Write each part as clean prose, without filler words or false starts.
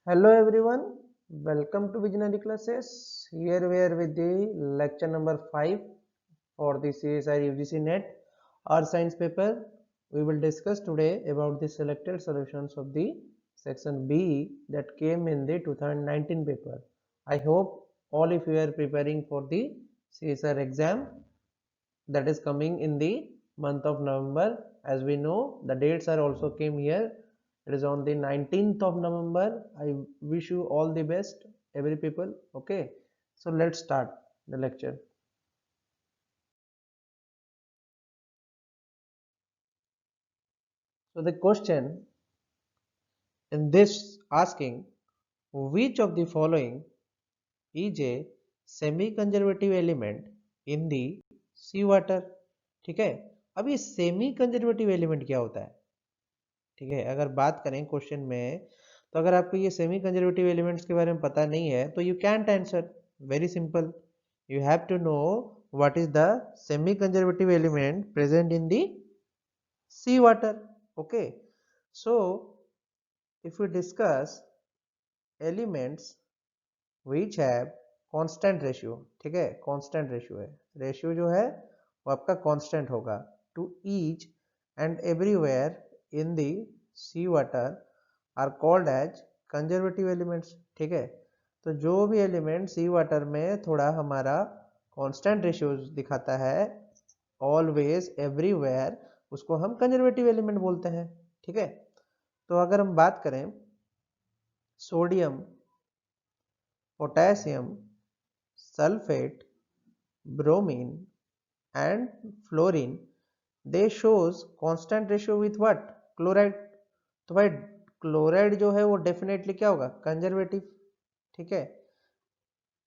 Hello everyone, welcome to Visionary Classes. Here we are with the lecture number 5 for the CSI UGC NET Earth Science paper. We will discuss today about the selected solutions of the section B that came in the 2019 paper. I hope all of you are preparing for the CSR exam that is coming in the month of November. As we know, the dates are also came here. It is on the 19th of November. I wish you all the best, every people. Okay, so let's start the lecture. So the question in this asking, which of the following is a semi-conservative element in the sea water? ठीक है, अब ये semi conservative element क्या होता है? ठीक है, अगर बात करें क्वेश्चन में, तो अगर आपको ये सेमी कंजर्वेटिव एलिमेंट्स के बारे में पता नहीं है तो you can't answer. Very simple, you have to know what is the semi conservative element present in the sea water. Okay, so if we discuss elements which have constant ratio, ठीक है, constant ratio है, ratio जो है वो आपका constant होगा to each and everywhere in the sea water are called as conservative elements. ठीक है, तो जो भी एलिमेंट सी वाटर में थोड़ा हमारा कांस्टेंट रेशियो दिखाता है ऑलवेज एवरीवेयर, उसको हम कंजर्वेटिव एलिमेंट बोलते हैं. ठीक है, तो अगर हम बात करें sodium, potassium, sulphate, bromine and fluorine, they shows constant ratio with what? Chloride. तो भाई क्लोराइड जो है वो डेफिनेटली क्या होगा? कंजर्वेटिव. ठीक है,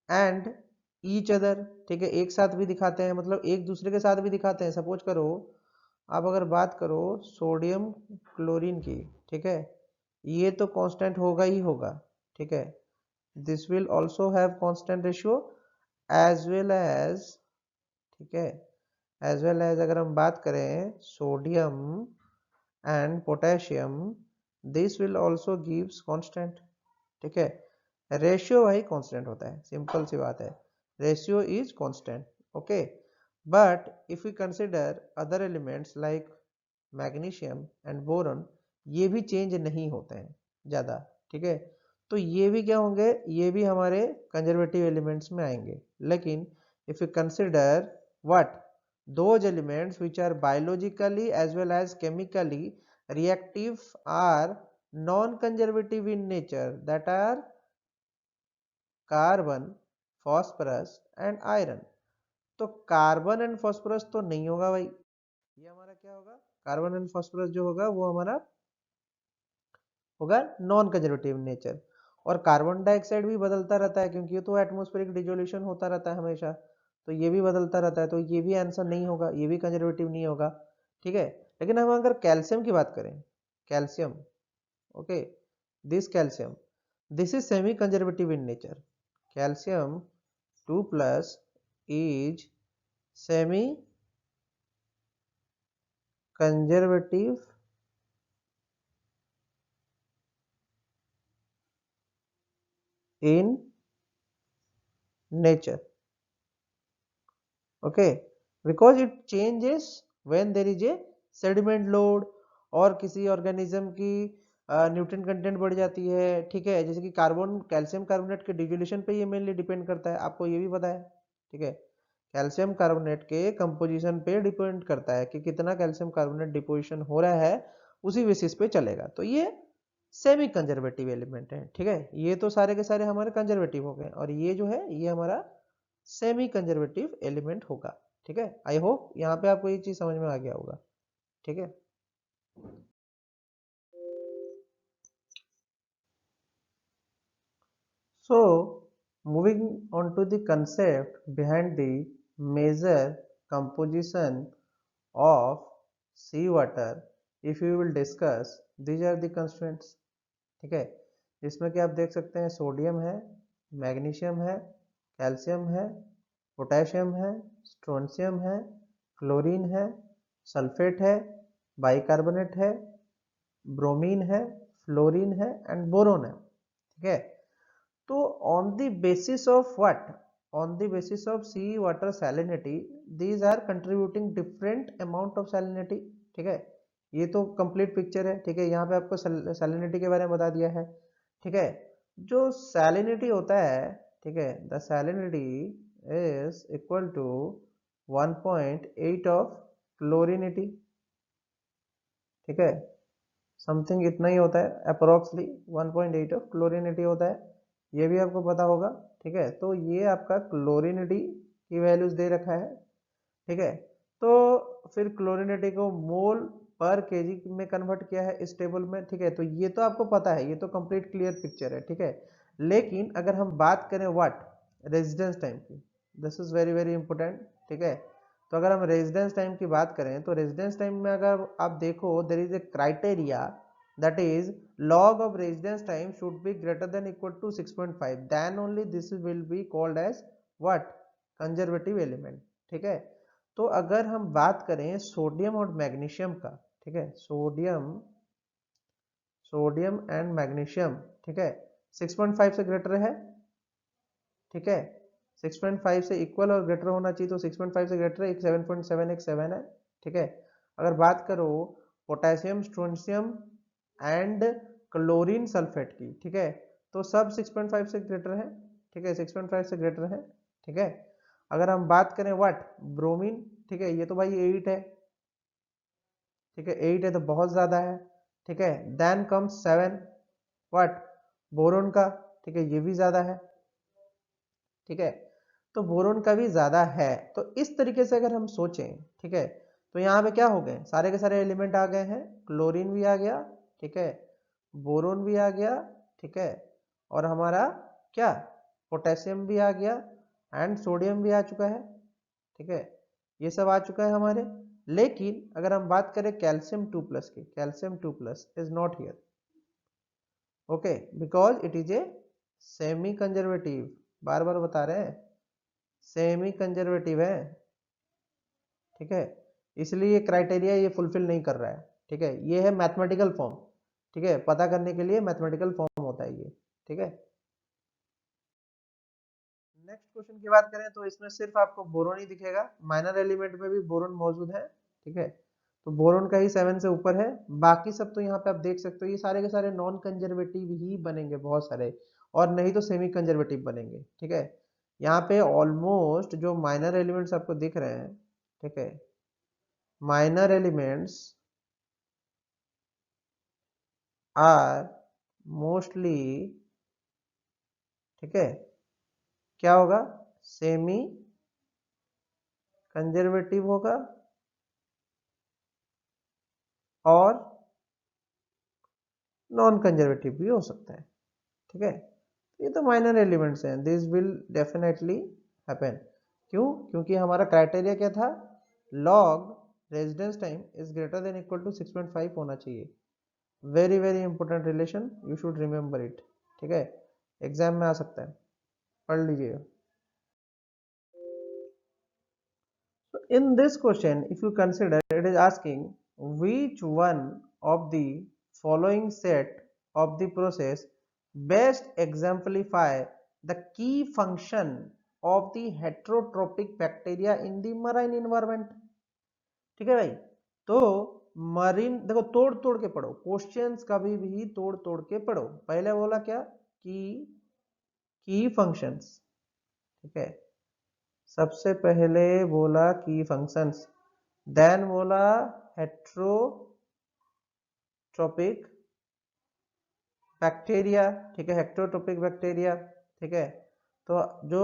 एंड ईच अदर, ठीक है, एक साथ भी दिखाते हैं, मतलब एक दूसरे के साथ भी दिखाते हैं. सपोज करो आप अगर बात करो सोडियम क्लोरीन की, ठीक है, ये तो कांस्टेंट होगा ही होगा. ठीक है, this will also have constant ratio as well as, ठीक है, एज वेल एज अगर हम बात करें sodium and potassium, this will also gives constant. ठीक है, रेशियो भाई कांस्टेंट होता है, सिंपल सी बात है, ratio is constant. Okay, but if you consider other elements like magnesium and boron, ये भी चेंज नहीं होते हैं ज़्यादा. ठीक है, तो ये भी क्या होंगे? ये भी हमारे कंजर्वेटिव एलिमेंट्स में आएंगे. लेकिन if you consider what, those elements which are biologically as well as chemically reactive are non-conservative in nature, that are carbon, phosphorus and iron. तो कार्बन एंड फॉस्फोरस तो नहीं होगा भाई, ये हमारा क्या होगा? कार्बन एंड फॉस्फोरस जो होगा वो हमारा होगा नॉन कंजर्वेटिव नेचर. और कार्बन डाइऑक्साइड भी बदलता रहता है क्योंकि ये तो एटमॉस्फेरिक डिसोल्यूशन होता रहता है हमेशा, तो ये भी बदलता रहता है, तो ये भी आंसर नहीं होगा, ये भी कंजर्वेटिव नहीं होगा. ठीक है, लेकिन हम अगर कैल्शियम की बात करें, calcium, okay, this calcium, this is semi conservative in nature. Calcium 2 plus is semi conservative in nature. Okay, because it changes when there is a sediment load, और किसी ऑर्गेनिज्म की न्यूट्रिएंट कंटेंट बढ़ जाती है. ठीक है, जैसे कि कार्बन, कैल्शियम कार्बोनेट के डिसोल्यूशन पे ये मेनली डिपेंड करता है, आपको ये भी पता है. ठीक है, कैल्शियम कार्बोनेट के कंपोजिशन पे डिपेंड करता है कि कितना कैल्शियम कार्बोनेट डिपोजिशन हो रहा है, उसी बेसिस पे चलेगा. तो ये सेमी कंजर्वेटिव एलिमेंट है. ठीक है, ये तो सारे के सारे हमारे कंजर्वेटिव हो गए, और ये जो है ये हमारा सेमी कंजर्वेटिव एलिमेंट होगा. ठीक है, आई होप यहाँ पे आपको ये चीज समझ में आ गया होगा. ठीक है, so moving on to the concept behind the major composition of seawater, if you will discuss, these are the constituents. ठीक है, जिसमें कि आप देख सकते हैं सोडियम है, मैग्नीशियम है, कैल्शियम है, पोटेशियम है, स्ट्रोंशियम है, क्लोरीन है, सल्फेट है, बाइकार्बोनेट है, ब्रोमीन है, फ्लोरीन है एंड बोरोन है. ठीक है। तो on the basis of what, on the basis of sea water salinity these are contributing different amount of salinity. ठीक है, ये तो कंप्लीट पिक्चर है। ठीक है, यहाँ पे आपको सैलिनिटी के बारे में बता दिया है। ठीक है, जो सैलिनिटी होता है, ठीक है, the salinity is equal to 1.8 of chlorinity. ठीक है, समथिंग इतना ही होता है, अप्रोक्सली 1.8 ऑफ क्लोरिनिटी होता है, ये भी आपको पता होगा। ठीक है, तो ये आपका क्लोरिनिटी की वैल्यूज दे रखा है। ठीक है, तो फिर क्लोरिनिटी को मोल पर केजी में कन्वर्ट किया है इस टेबल में। ठीक है, तो ये तो आपको पता है, ये तो कंप्लीट क्लियर पिक्चर है। ठीक है, लेकिन अगर हम बात करें व्हाट, रेजिडेंस टाइम की, this is very very important. ठीक है, तो अगर हम रेजिडेंस टाइम की बात करें तो रेजिडेंस टाइम में अगर आप देखो there is a criteria, that is log of residence time should be greater than equal to 6.5, then only this will be called as what, conservative element। ठीक है, तो अगर हम बात करें सोडियम और मैग्नीशियम का, ठीक है, सोडियम एंड मैग्नीशियम, ठीक है, 6.5 से ग्रेटर है। ठीक है, 6.5 से इक्वल और ग्रेटर होना चाहिए, तो 6.5 से ग्रेटर है, 7.7 एक 7 है। ठीक है, अगर बात करो potassium, strontium and chlorine sulphate की, ठीक है, तो सब 6.5 से ग्रेटर है। ठीक है, 6.5 से ग्रेटर है। ठीक है, अगर हम बात करें व्हाट, ब्रोमीन, ठीक है, ये तो भाई 8 है। ठीक है, 8 है तो बहुत ज्यादा है। ठीक है, देन कम्स 7 व्हाट, बोरोन का। ठीक है, ये भी ज्यादा है। ठीक है, तो बोरोन का भी ज्यादा है। तो इस तरीके से अगर हम सोचें, ठीक है, तो यहाँ पे क्या हो गए, सारे के सारे एलिमेंट आ गए हैं, क्लोरीन भी आ गया, ठीक है, बोरोन भी आ गया, ठीक है, और हमारा क्या, पोटेशियम भी आ गया एंड सोडियम भी आ चुका है। ठीक है, ये सब आ चुका है हमारे। लेकिन अगर हम बात करें कैल्शियम 2+ की, calcium 2+ is not here, okay, because it is a semi conservative. बार बार बता रहे हैं, सेमी कंजर्वेटिव है। ठीक है, इसलिए ये क्राइटेरिया ये फुलफिल नहीं कर रहा है। ठीक है, ये है मैथमेटिकल फॉर्म। ठीक है, पता करने के लिए मैथमेटिकल फॉर्म होता है ये। ठीक है, नेक्स्ट क्वेश्चन की बात करें तो इसमें सिर्फ आपको बोरोन ही दिखेगा, माइनर एलिमेंट में भी बोरोन मौजूद है। ठीक है, तो बोरोन का ही 7 से ऊपर है, बाकी सब तो यहाँ पे आप देख सकते हो ये सारे के सारे नॉन कंजर्वेटिव ही बनेंगे बहुत सारे, और नहीं तो सेमी कंजर्वेटिव बनेंगे। ठीक है, यहाँ पे ऑलमोस्ट जो माइनर एलिमेंट्स आपको दिख रहे हैं, ठीक है, माइनर एलिमेंट्स आर मोस्टली, ठीक है, क्या होगा, सेमी कंजर्वेटिव होगा और नॉन कंजर्वेटिव भी हो सकता है। ठीक है, ये तो माइनर एलिमेंट्स हैं, दिस विल डेफिनेटली हैपन। क्यों, क्योंकि हमारा क्राइटेरिया क्या था, log residence time is greater than equal to 6.5 होना चाहिए। Very very important relation, you should remember it. ठीक है, एग्जाम में आ सकता है, पढ़ लीजिएगा। So in this question, if you consider, it is asking which one of the following set of the process best exemplify the key function of the heterotrophic bacteria in the marine environment। ठीक है भाई, तो marine देखो, तोड़ तोड़ के पढ़ो questions, कभी भी तोड़ तोड़ के पढ़ो। पहले बोला क्या, की फंक्शंस। ठीक है, सबसे पहले बोला की फंक्शंस, देन बोला हेट्रोट्रोपिक बैक्टीरिया। ठीक है, हेट्रोट्रोपिक बैक्टीरिया। ठीक है, तो जो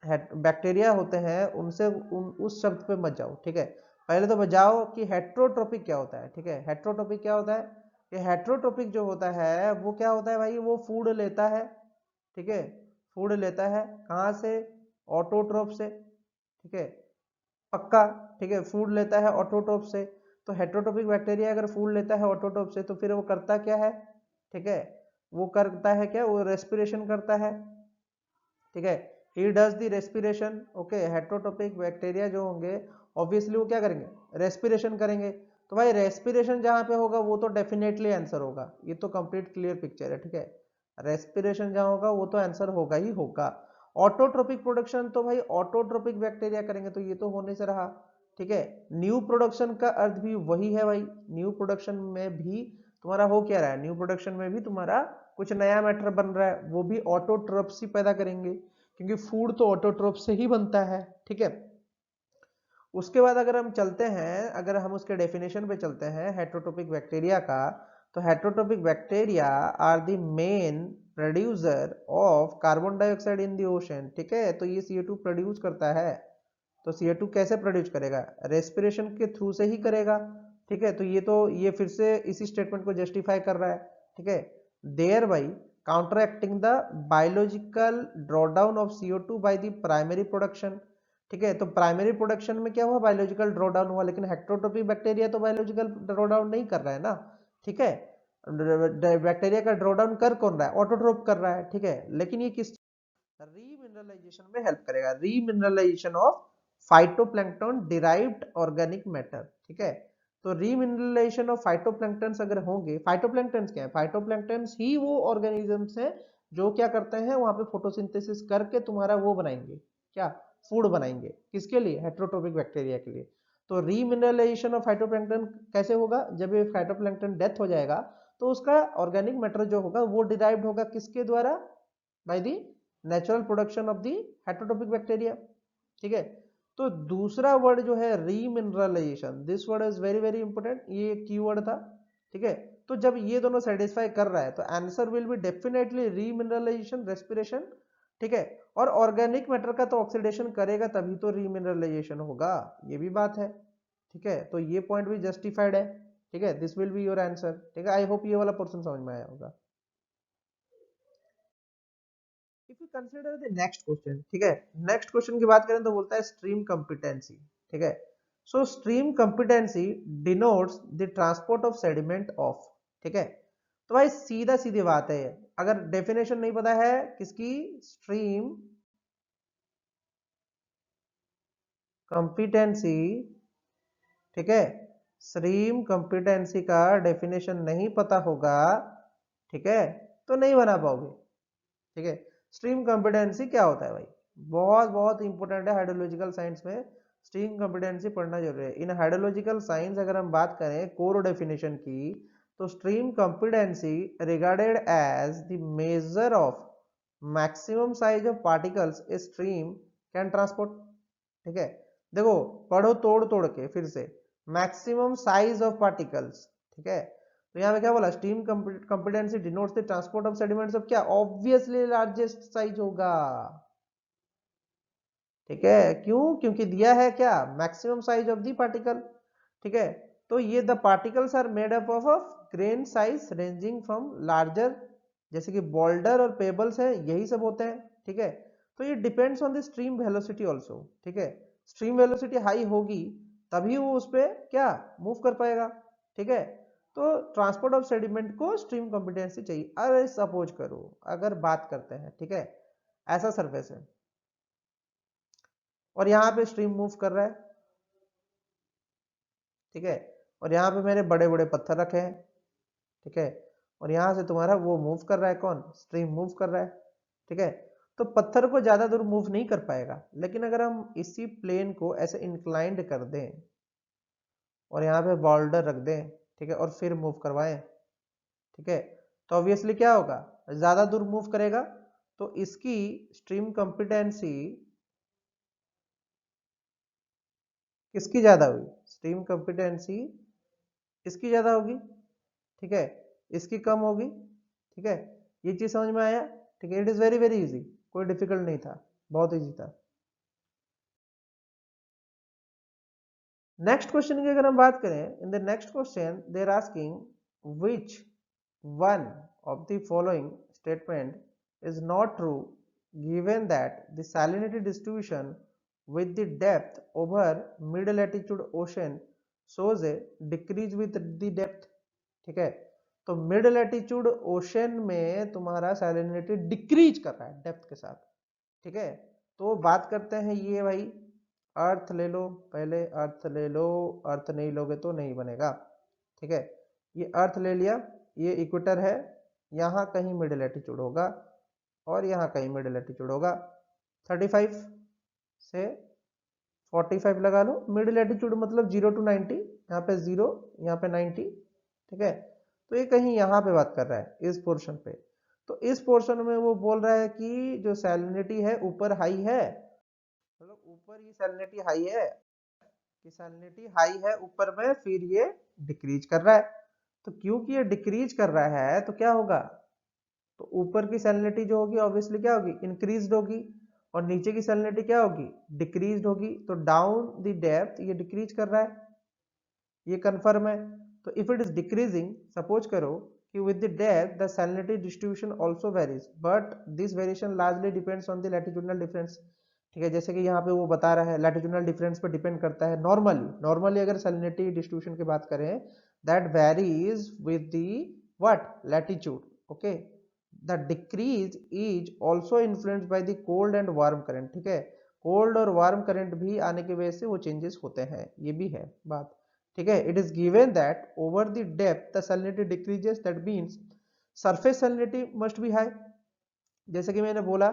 बैक्टीरिया होते हैं उनसे उस शब्द पे मत जाओ। ठीक है, पहले तो बजाओ कि हेट्रोट्रोपिक क्या होता है। ठीक है, हेट्रोट्रोपिक क्या होता है, कि हेट्रोट्रोपिक जो होता है वो क्या होता है भाई, वो फूड लेता है। ठीक है, फूड लेता है कहाँ से, ऑटोट्रोप से। ठीक है, पक्का। ठीक है, फूड लेता है ऑटोट्रोप से, तो हेट्रोट्रोपिक बैक्टीरिया अगर फूड लेता है ऑटोट्रोप से तो फिर वो करता क्या है, ठीक है, वो करता है क्या, वो रेस्पिरेशन करता है। ठीक है, he does the respiration. Okay, heterotrophic bacteria जो होंगे ऑब्वियसली वो क्या करेंगे, रेस्पिरेशन करेंगे। तो भाई रेस्पिरेशन जहां पे होगा वो तो डेफिनेटली आंसर होगा, ये तो कंप्लीट क्लियर पिक्चर है। ठीक है, रेस्पिरेशन जहां होगा वो तो आंसर होगा ही होगा। ऑटोट्रोपिक प्रोडक्शन तो भाई ऑटोट्रोपिक बैक्टीरिया करेंगे, तो ये तो होने से रहा। ठीक है, न्यू प्रोडक्शन का अर्थ भी वही है भाई। न्यू प्रोडक्शन में भी तुम्हारा हो क्या रहा है, न्यू प्रोडक्शन में भी तुम्हारा कुछ नया मैटर बन रहा है, वो भी ऑटोट्रोप्स ही पैदा करेंगे, क्योंकि फूड तो ऑटोट्रोप से ही बनता है। ठीक है, उसके बाद अगर हम चलते हैं, अगर हम उसके डेफिनेशन पे चलते हैं हेटरोट्रोपिक बैक्टीरिया का, तो heterotrophic bacteria are the main producer of carbon dioxide in the ocean. ठीक है, तो ये CO2 प्रोड्यूस करता है। तो CO2 कैसे प्रोड्यूस करेगा, रेस्पिरेशन के थ्रू से ही करेगा। ठीक है, तो ये फिर से इसी स्टेटमेंट को जस्टिफाई कर रहा है। ठीक है, there by counteracting the biological drawdown of CO2 by the primary production. ठीक है, तो प्राइमरी प्रोडक्शन में क्या हुआ, बायोलॉजिकल ड्रॉडाउन हुआ, लेकिन हेटरोट्रोपिक बैक्टीरिया तो बायोलॉजिकल ड्रॉडाउन नहीं कर रहा है ना। ठीक है, बैक्टीरिया का ड्रॉडाउन कर कौन रहा है, ऑटोट्रोप कर रहा है। ठीक है, लेकिन ये किस रीमिनरलाइजेशन में हेल्प करेगा, remineralisation of phytoplankton derived organic matter. ठीक है, तो रीमिनरलाइजेशन ऑफ फाइटोप्लैंक्टन्स अगर होंगे, फाइटोप्लैंक्टन्स क्या है, फाइटोप्लैंक्टन्स ही वो ऑर्गेनिजम्स हैं जो क्या करते हैं, वहां पे फोटोसिंथेसिस करके तुम्हारा वो बनाएंगे, क्या, फूड बनाएंगे, किसके लिए, हेटरोट्रोपिक बैक्टीरिया के लिए। तो रीमिनरलाइजेशन ऑफ फाइटोप्लैंक्टन कैसे होगा, जब ये फाइटोप्लैंक्टन डेथ हो जाएगा तो उसका ऑर्गेनिक मैटर जो होगा वो डिराइव्ड होगा किसके द्वारा, by the natural production of the heterotrophic bacteria. ठीक है, तो दूसरा वर्ड जो है remineralisation, this word is very very important, ये कीवर्ड था। ठीक है, तो जब ये दोनों सेटिस्फाई कर रहा है तो answer will be definitely remineralisation, respiration. ठीक है, और ऑर्गेनिक मैटर का तो ऑक्सीडेशन करेगा तभी तो रीमिनरलाइजेशन होगा, ये भी बात है। ठीक है, तो ये पॉइंट भी जस्टिफाइड है। ठीक है, this will be your answer. ठीक है, आई होप ये वाला पोर्शन समझ में आया होगा। If you consider the next question, ठीक है, नेक्स्ट क्वेश्चन की बात करें तो बोलता है स्ट्रीम कंपिटेंसी। ठीक है, so stream competency denotes the transport of sediment of. ठीक है, तो भाई सीधा सीधी बात है, अगर डेफिनेशन नहीं पता है किसकी, स्ट्रीम कंपिटेंसी, ठीक है, स्ट्रीम कंपिटेंसी का डेफिनेशन नहीं पता होगा, ठीक है, तो नहीं बना पाओगे। ठीक है, स्ट्रीम कॉम्पिटेंसी क्या होता है भाई, बहुत बहुत इंपॉर्टेंट है हाइड्रोलॉजिकल साइंस में, स्ट्रीम कॉम्पिटेंसी पढ़ना जरूरी है। इन हाइड्रोलॉजिकल साइंस अगर हम बात करें कोर डेफिनेशन की, तो stream competency regarded as the measure of maximum size of particles a stream can transport. ठीक है, देखो पढ़ो तोड़ तोड़ के फिर से, मैक्सिमम साइज ऑफ पार्टिकल्स। ठीक है, तो यहाँ पे क्या बोला, stream competency denotes the transport of sediments of क्या, ऑब्वियसली लार्जेस्ट साइज होगा। ठीक है, क्यों, क्योंकि दिया है क्या, maximum size of the particle. ठीक है, तो ये the particles are made up of grain size ranging from larger, जैसे कि बोल्डर और पेबल्स है, यही सब होते हैं। ठीक है, तो ये depends on the stream velocity also. ठीक है, स्ट्रीम वेलोसिटी हाई होगी तभी वो उस पर क्या मूव कर पाएगा। ठीक है, तो ट्रांसपोर्ट ऑफ सेडिमेंट को स्ट्रीम कॉम्पिटेंसी चाहिए। अरे सपोज करो, अगर बात करते हैं, ठीक है, ऐसा सरफेस है और यहाँ पे स्ट्रीम मूव कर रहा है। ठीक है, और यहाँ पे मैंने बड़े बड़े पत्थर रखे हैं। ठीक है, और यहाँ से तुम्हारा वो मूव कर रहा है, कौन, स्ट्रीम मूव कर रहा है। ठीक है, तो पत्थर को ज्यादा दूर मूव नहीं कर पाएगा, लेकिन अगर हम इसी प्लेन को ऐसे इंक्लाइंड कर दें और यहाँ पे बॉर्डर रख दें, ठीक है, और फिर मूव करवाएं, ठीक है, तो ऑब्वियसली क्या होगा, ज्यादा दूर मूव करेगा, तो इसकी स्ट्रीम कंपिटेंसी किसकी ज्यादा हुई, स्ट्रीम कंपिटेंसी इसकी ज्यादा होगी। ठीक है, इसकी कम होगी। ठीक है, ये चीज समझ में आया। ठीक है, it is very very easy, कोई डिफिकल्ट नहीं था, बहुत इजी था। नेक्स्ट क्वेश्चन की अगर हम बात करें, in the next question they are asking which one of the following statement is not true given that the salinity distribution with the depth over mid latitude ocean shows a decrease with the depth। ठीक है, तो mid latitude ocean में तुम्हारा salinity decrease कर रहा है depth के साथ। ठीक है, तो बात करते हैं ये भाई, अर्थ ले लो पहले, अर्थ ले लो, अर्थ नहीं लोगे तो नहीं बनेगा। ठीक है, ये अर्थ ले लिया, ये इक्वेटर है, यहाँ कहीं मिडिल एटीट्यूड होगा और यहाँ कहीं मिडिल एटीट्यूड होगा। 35 से 45 लगा लो। मिडिल एटीट्यूड मतलब 0 to 90, यहाँ पे 0, यहाँ पे 90, ठीक है। तो ये कहीं यहाँ पे बात कर रहा है इस पोर्शन पे। तो इस पोर्शन में वो बोल रहा है कि जो सैलिनिटी है ऊपर हाई है, मतलब ऊपर ये सैलिनिटी हाई है, कि सैलिनिटी हाई है ऊपर में, फिर ये डिक्रीज कर रहा है। तो क्योंकि ये डिक्रीज कर रहा है तो क्या होगा, तो ऊपर की सैलिनिटी जो होगी ऑब्वियसली क्या होगी, इंक्रीज होगी, और नीचे की सैलिनिटी क्या होगी, डिक्रीज होगी। तो डाउन द डेप्थ ये डिक्रीज कर रहा है, ये कंफर्म है। तो if it is decreasing, suppose करो कि with the depth the salinity distribution also varies, but this variation largely depends on the latitudinal difference. ठीक है, जैसे कि यहाँ पे वो बता रहा है लैटिट्यूडनल डिफरेंस पे डिपेंड करता है। नॉर्मली अगर सैलिनिटी डिस्ट्रीब्यूशन की बात करें, that varies with the what, latitude. Okay, the decrease is also influenced by the cold and warm current. ठीक है, कोल्ड और वार्म करंट भी आने की वजह से वो चेंजेस होते हैं, ये भी है बात। ठीक है, it is given that over the depth the salinity decreases, that means surface salinity must be high. जैसे कि मैंने बोला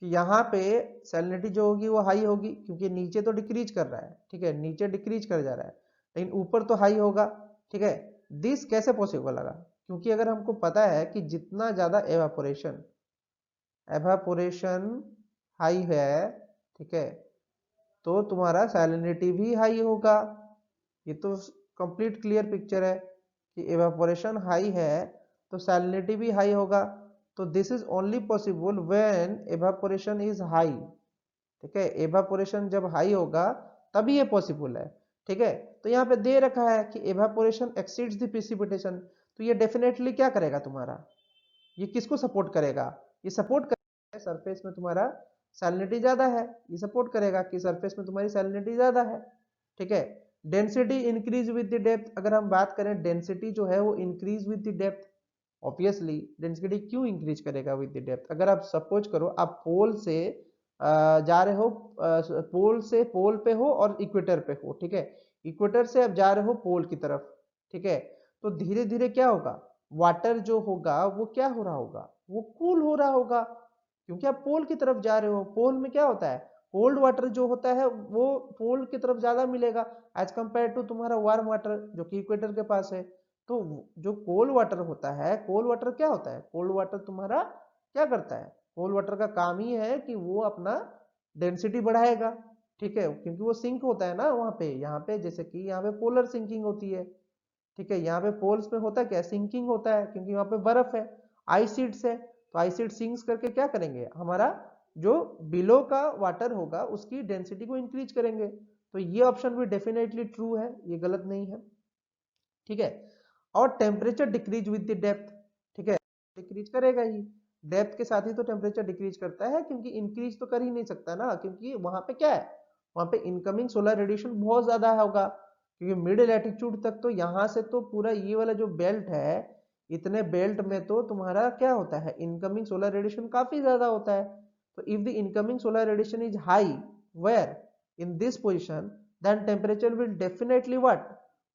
कि यहाँ पे सैलिनिटी जो होगी वो हाई होगी, क्योंकि नीचे तो डिक्रीज कर रहा है। ठीक है, नीचे डिक्रीज कर जा रहा है, लेकिन ऊपर तो हाई होगा। ठीक है, दिस कैसे पॉसिबल लगा, क्योंकि अगर हमको पता है कि जितना ज्यादा एवापोरेशन एवापोरेशन हाई है, ठीक है, तो तुम्हारा सैलिनिटी भी हाई होगा। ये तो कंप्लीट क्लियर पिक्चर है कि एवापोरेशन हाई है तो सैलिनिटी भी हाई होगा। तो this is only possible when evaporation is high. ठीक है, एवापोरेशन जब हाई होगा तभी ये पॉसिबल है। ठीक है, तो यहाँ पे दे रखा है कि एवापोरेशन एक्सीड्स द प्रेसिपिटेशन, तो ये डेफिनेटली क्या करेगा तुम्हारा, ये किसको सपोर्ट करेगा, ये सपोर्ट करेगा सरफेस में तुम्हारा सैलिनिटी ज्यादा है, ये सपोर्ट करेगा कि सरफेस में तुम्हारी सैलिनिटी ज्यादा है। ठीक है, density increase with the depth, अगर हम बात करें डेंसिटी जो है वो increase with the depth. Obviously density क्यों इंक्रीज करेगा विद द डेप्थ, अगर आप सपोज करो आप पोल से जा रहे हो, पोल से पोल पे हो और इक्वेटर पे हो। ठीक है, इक्वेटर से आप जा रहे हो पोल की तरफ। ठीक है, तो धीरे धीरे क्या होगा, वाटर जो होगा वो क्या हो रहा होगा, वो कूल हो रहा होगा, क्योंकि आप पोल की तरफ जा रहे हो। पोल में क्या होता है, कोल्ड वाटर जो होता है वो पोल की तरफ ज्यादा मिलेगा एज कंपेयर टू तुम्हारा वार्म वाटर जो कि इक्वेटर के पास है। तो जो कोल्ड वाटर होता है, कोल्ड वाटर क्या होता है, कोल्ड वाटर तुम्हारा क्या करता है, कोल्ड वाटर का काम ही है कि वो अपना डेंसिटी बढ़ाएगा। ठीक है, क्योंकि वो सिंक होता है ना वहां पे, यहाँ पे जैसे कि यहाँ पे पोलर सिंकिंग होती है। ठीक है, यहाँ पे पोल्स में होता क्या, सिंकिंग होता है, क्योंकि वहां पे बर्फ है, आइस शीट्स है। तो आइस शीट सिंक्स करके क्या करेंगे, हमारा जो बिलो का वाटर होगा उसकी डेंसिटी को इंक्रीज करेंगे। तो ये ऑप्शन भी डेफिनेटली ट्रू है, ये गलत नहीं है। ठीक है, और temperature decrease with the depth. ठीक है, डिक्रीज करेगा ही, डेप्थ के साथ ही तो टेम्परेचर डिक्रीज करता है, क्योंकि इंक्रीज तो कर ही नहीं सकता ना, क्योंकि वहां पे क्या है, वहां पे इनकमिंग सोलर रेडिएशन बहुत ज्यादा होगा। क्योंकि मिड लैटिट्यूड तक तो यहाँ से तो पूरा ये वाला जो बेल्ट है, इतने बेल्ट में तो तुम्हारा क्या होता है, इनकमिंग सोलर रेडिएशन काफी ज्यादा होता है। तो if the incoming solar radiation is high where in this position, then temperature will definitely what,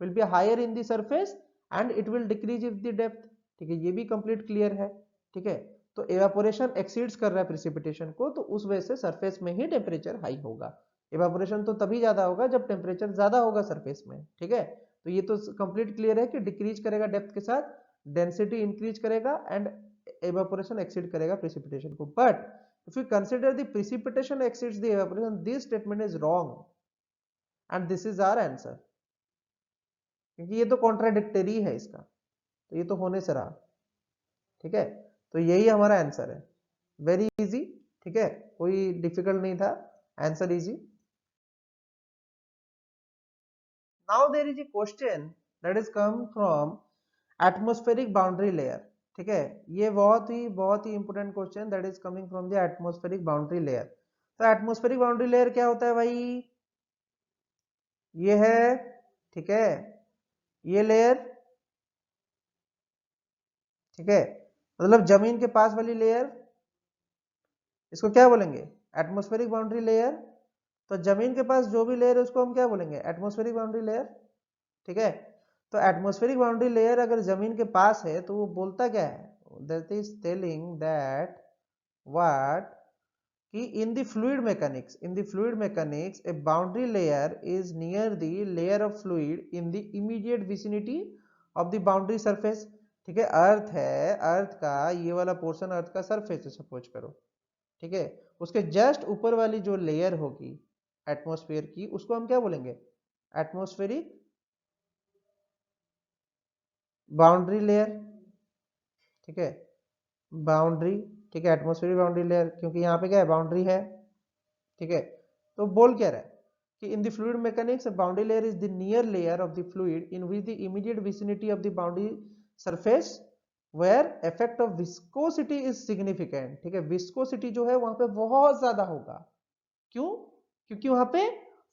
will be higher in the surface and it will decrease if the depth। ठीक है, ये भी complete clear है। ठीक है, तो evaporation exceeds कर रहा है प्रेसिपिटेशन को, तो उस वजह से सरफेस में ही टेम्परेचर हाई होगा। एवापोरेशन तो तभी ज्यादा होगा जब टेम्परेचर ज्यादा होगा सरफेस में। ठीक है, तो ये तो कंप्लीट क्लियर है कि डिक्रीज करेगा डेप्थ के साथ, डेंसिटी इंक्रीज करेगा एंड एवापोरेशन एक्सीड करेगा प्रेसिपिटेशन को। But if you consider the precipitation exceeds the evaporation, this statement is wrong and this is our answer, क्योंकि ये तो कॉन्ट्राडिक्टरी है इसका, तो ये तो होने से रहा। ठीक है, तो यही हमारा आंसर है, वेरी इजी। ठीक है, कोई डिफिकल्ट नहीं था, answer easy. Now there is a question that is come from atmospheric boundary layer. ठीक है, ये बहुत ही important question that is coming from the atmospheric boundary layer. तो एटमॉस्फेरिक बाउंड्री लेयर क्या होता है भाई, ये है, ठीक है, ये लेयर, ठीक है, मतलब जमीन के पास वाली लेयर, इसको क्या बोलेंगे, एटमॉस्फेरिक बाउंड्री लेयर। तो जमीन के पास जो भी लेयर है उसको हम क्या बोलेंगे, एटमॉस्फेरिक बाउंड्री लेयर। ठीक है, तो एटमॉस्फेरिक बाउंड्री लेयर अगर जमीन के पास है तो वो बोलता क्या है, that is telling that what कि in the fluid mechanics a boundary layer is near the layer of fluid in the immediate vicinity of the boundary surface। ठीक है, अर्थ है, अर्थ का ये वाला पोर्शन अर्थ का सरफेस है सपोज करो, ठीक है, उसके जस्ट ऊपर वाली जो लेयर होगी एटमॉस्फेयर की उसको हम क्या बोलेंगे, एटमॉस्फेरिक बाउंड्री लेयर। ठीक है, बाउंड्री, ठीक है, एटमॉस्फेरिक बाउंड्री लेयर, क्योंकि यहाँ पे क्या है, बाउंड्री है। ठीक है, तो बोल क्या रहा है कि in the fluid mechanics boundary layer is the near layer of the fluid in which the immediate vicinity of the boundary surface where effect of viscosity is significant. ठीक है, विस्कोसिटी जो है वहां पे बहुत ज्यादा होगा। क्यों? क्योंकि वहां पे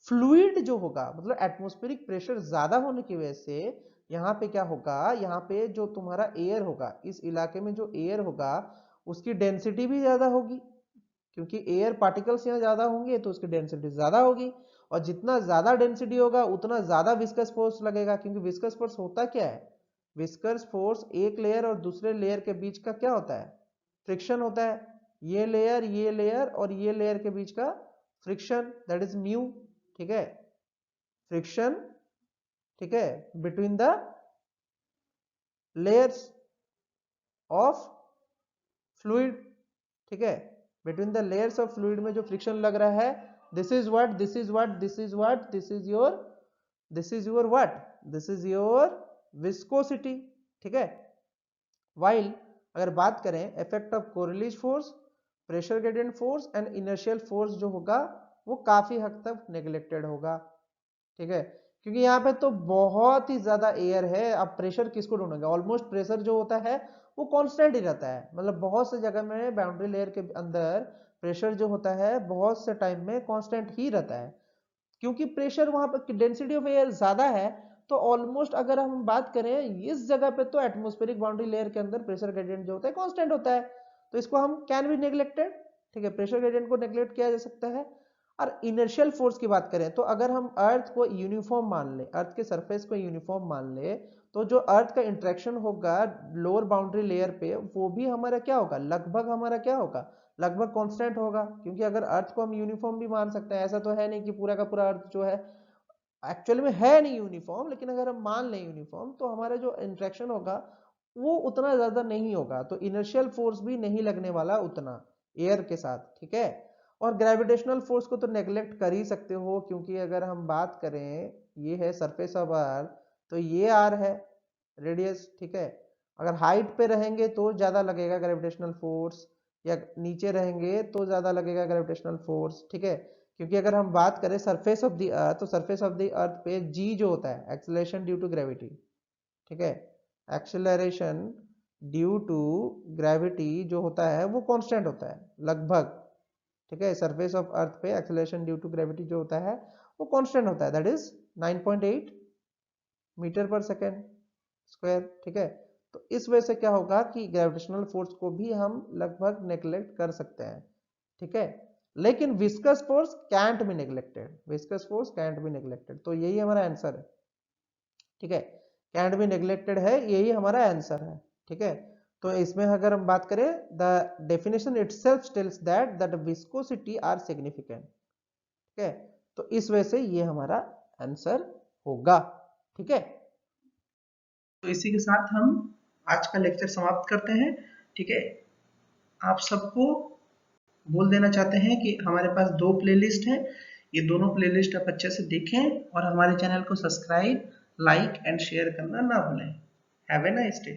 फ्लूइड जो होगा, मतलब एटमॉस्फेरिक प्रेशर ज्यादा होने की वजह से यहाँ पे क्या होगा, यहाँ पे जो तुम्हारा एयर होगा, इस इलाके में जो एयर होगा उसकी डेंसिटी भी ज्यादा होगी, क्योंकि एयर पार्टिकल्स यहाँ ज्यादा होंगे तो उसकी डेंसिटी ज्यादा होगी, और जितना ज्यादा डेंसिटी होगा उतना ज्यादा विस्कस फोर्स लगेगा। क्योंकि विस्कस फोर्स होता क्या है, विस्कस फोर्स एक लेयर और दूसरे लेयर के बीच का क्या होता है, फ्रिक्शन होता है। ये लेयर और ये लेयर के बीच का फ्रिक्शन, दैट इज म्यू। ठीक है, फ्रिक्शन, ठीक है, between the layers of fluid. ठीक है, between the layers of fluid में जो फ्रिक्शन लग रहा है, this is what, this is what, this is what, this is your what, this is your viscosity. ठीक है, वाइल अगर बात करें effect of Coriolis force, pressure gradient force and inertial force जो होगा वो काफी हद तक नेग्लेक्टेड होगा। ठीक है, क्योंकि यहाँ पे तो बहुत ही ज्यादा एयर है। अब प्रेशर किसको ढूंढेंगे, ऑलमोस्ट प्रेशर जो होता है वो कांस्टेंट ही रहता है, मतलब बहुत से जगह में बाउंड्री लेयर के अंदर प्रेशर जो होता है बहुत से टाइम में कांस्टेंट ही रहता है। क्योंकि प्रेशर वहां पर डेंसिटी ऑफ एयर ज्यादा है, तो ऑलमोस्ट अगर हम बात करें इस जगह पे तो एटमॉस्फेरिक बाउंड्री लेयर के अंदर प्रेशर ग्रेडियंट जो होता है कांस्टेंट होता है, तो इसको हम कैन बी नेग्लेक्टेड। ठीक है, प्रेशर ग्रेडियंट को नेग्लेक्ट किया जा सकता है। और इनर्शियल फोर्स की बात करें तो अगर हम अर्थ को यूनिफॉर्म मान ले, अर्थ के सरफेस को यूनिफॉर्म मान ले, तो जो अर्थ का इंट्रैक्शन होगा लोअर बाउंड्री लेयर पे वो भी हमारा क्या होगा, लगभग हमारा क्या होगा, लगभग कांस्टेंट होगा। क्योंकि अगर अर्थ को हम यूनिफॉर्म भी मान सकते हैं, ऐसा तो है नहीं कि पूरा का पूरा अर्थ जो है एक्चुअल में है नहीं यूनिफॉर्म, लेकिन अगर हम मान लें यूनिफॉर्म तो हमारा जो इंट्रैक्शन होगा वो उतना ज्यादा नहीं होगा, तो इनर्शियल फोर्स भी नहीं लगने वाला उतना एयर के साथ। ठीक है, और ग्रेविटेशनल फोर्स को तो नेग्लेक्ट कर ही सकते हो, क्योंकि अगर हम बात करें ये है सरफेस ऑफ अर्थ, तो ये आर है रेडियस। ठीक है, अगर हाइट पे रहेंगे तो ज्यादा लगेगा ग्रेविटेशनल फोर्स, या नीचे रहेंगे तो ज्यादा लगेगा ग्रेविटेशनल फोर्स। ठीक है, क्योंकि अगर हम बात करें सरफेस ऑफ द अर्थ, तो सरफेस ऑफ द अर्थ पे जी जो होता है एक्सेलरेशन ड्यू टू ग्रेविटी, ठीक है, एक्सेलरेशन ड्यू टू ग्रेविटी जो होता है वो कांस्टेंट होता है लगभग। ठीक है, सरफेस ऑफ अर्थ पे एक्सेलरेशन ड्यू टू ग्रेविटी जो होता है वो कांस्टेंट होता है, दैट इज 9.8 मीटर पर सेकेंड स्क्वायर। ठीक है, तो इस वजह से क्या होगा कि ग्रेविटेशनल फोर्स को भी हम लगभग नेग्लेक्ट कर सकते हैं। ठीक है, लेकिन viscous force cantt B neglected, viscous force cantt B neglected, तो यही हमारा आंसर है। ठीक है, कैंट बी नेग्लेक्टेड है, यही हमारा आंसर है। ठीक है, तो इसमें अगर हम बात करें the definition itself tells that viscosity are significant. ठीक है, तो इस वजह से ये हमारा आंसर होगा। ठीक है, तो इसी के साथ हम आज का लेक्चर समाप्त करते हैं। ठीक है, आप सबको बोल देना चाहते हैं कि हमारे पास 2 प्लेलिस्ट है, ये दोनों प्लेलिस्ट आप अच्छे से देखें और हमारे चैनल को सब्सक्राइब, लाइक एंड शेयर करना ना भूलें। Have a nice day.